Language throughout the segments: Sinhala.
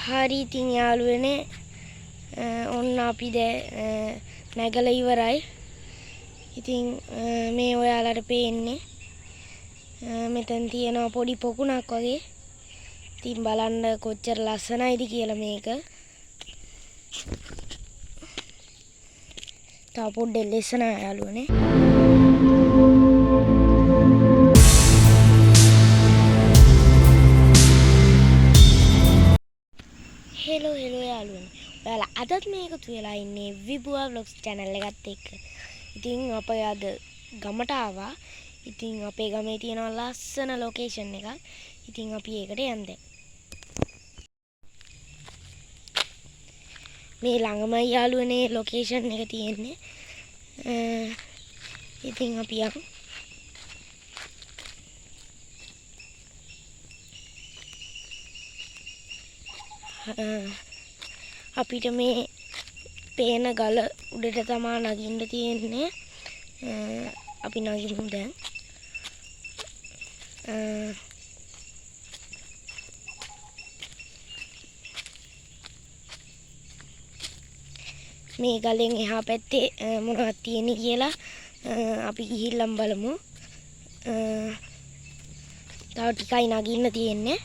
හරි ඉතින් යාළුවනේ ඔන්න අපි දැන් නැගලා ඉවරයි. ඉතින් මේ ඔයාලට පේන්නේ මෙතන තියෙන පොඩි පොකුණක් වගේ. ඉතින් බලන්න කොච්චර ලස්සනයිද කියලා මේක. තව පොඩ්ඩක් ලස්සන යාළුවනේ. හෙලෝ යාළුවනේ. ඔයාලා අදත් මේ එකතු වෙලා ඉන්නේ විබුවා vlogs channel එකත් එක්ක. ඉතින් අපි අද ගමට ආවා. ඉතින් අපේ ගමේ තියෙන ලස්සන ලොකේෂන් එකක්. ඉතින් අපි ඒකට යන්න. මේ ළඟමයි යාළුවනේ ලොකේෂන් එක තියෙන්නේ. ඉතින් අපි යමු. අපිට මේ පේන ගල උඩට තමයි නගින්න තියෙන්නේ. අපි නගිමු දැන්. මේ ගලෙන් එහා පැත්තේ මොනවද තියෙන්නේ කියලා අපි ගිහිල්ලා බලමු. තව ටිකයි නගින්න තියෙන්නේ.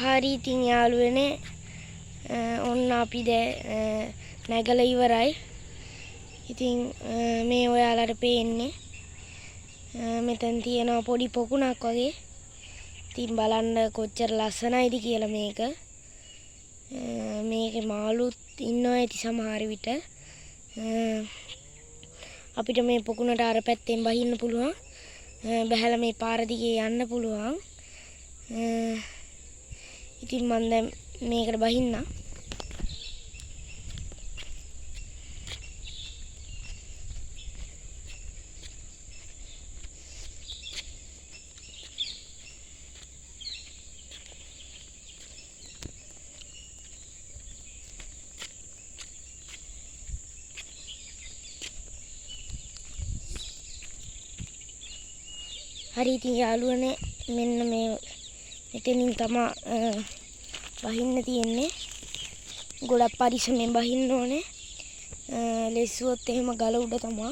හරි ඉතින් යාළුවනේ ඔන්න අපි දැන් නැගලා ඉවරයි. ඉතින් මේ ඔයාලට පේන්නේ මෙතන තියෙන පොඩි පොකුණක් වගේ. ඉතින් බලන්න කොච්චර ලස්සනයිද කියලා මේක. මේකේ මාළුත් ඉන්නවා ඇති සමහර විට. අපිට මේ පොකුණට අර පැත්තෙන් බහින්න පුළුවන්. බහැලා මේ පාර දිගේ යන්න පුළුවන්. ඉතින් මම දැන් මේකට බහින්න. හරි ඉතින් යාළුවනේ මෙන්න මේ මෙතනින් තමයි බහින්න තියෙන්නේ. ගොඩක් පරිස්සමෙන් බහින්න ඕනේ. ලෙස්සුවොත් එහෙම ගල උඩ තමයි.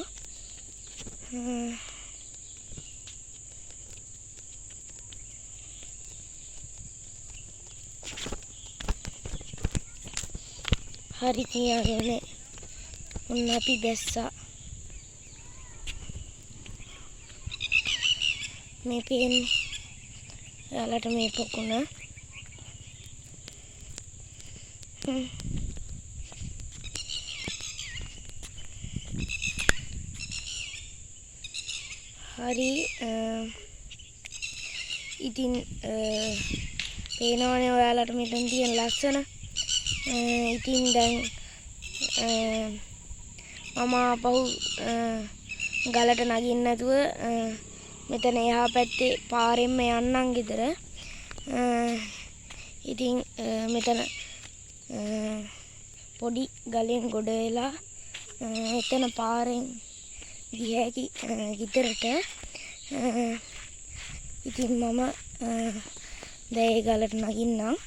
හරි ඉතින් යාළුවනේ ඔන්න අපි බැස්සා. මේ පේන්නේ යාළුවට මේ පොකුණ. හරි ඉතින් පේනවනේ ඔයාලට මෙතන තියෙන ලස්සන. ඉතින් දැන් මම ආපහු ගලට නගින්න නැතුව මෙතන එහා පැත්තේ පාරෙන්ම යන්නම් ගෙදර. ඉතින් මෙතන පොඩි ගලෙන් ගොඩ වෙලා එතන පාරෙන් ගියකි ගෙදරට. ඉතින් මම දැන් ඒ ගලට නගින්නම්.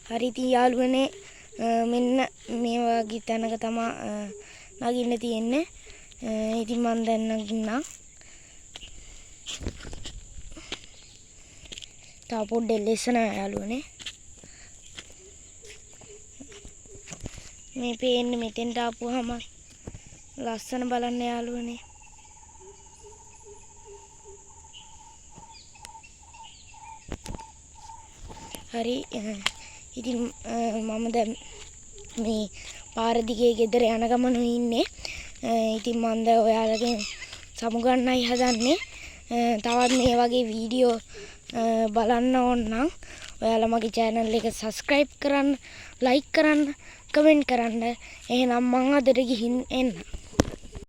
හරි ඉතින් යාළුවනේ මෙන්න මේ වගේ තැනක තමයි නගින්න තියෙන්නේ. ඉතින් මම දැන් නගින්නම්. තව පොඩ්ඩක් ලස්සන යාළුවනේ. මේ පේන්නේ මෙතෙන්ට ආපුවාම ලස්සන බලන්න යාළුවනේ. හරි ඉතින් මම දැන් මේ පාර දිගේ ගෙදර යන ගමන ඉන්නේ. ඉතින් මම දැන් ඔයාලගෙන් සමුගන්නයි හදන්නේ. තවත් මේ වගේ වීඩියෝ බලන්න ඕන නම් ඔයාලා මගේ channel එක subscribe කරන්න, like කරන්න, comment කරන්න. එහෙනම් මං අදට ගිහින් එන්න.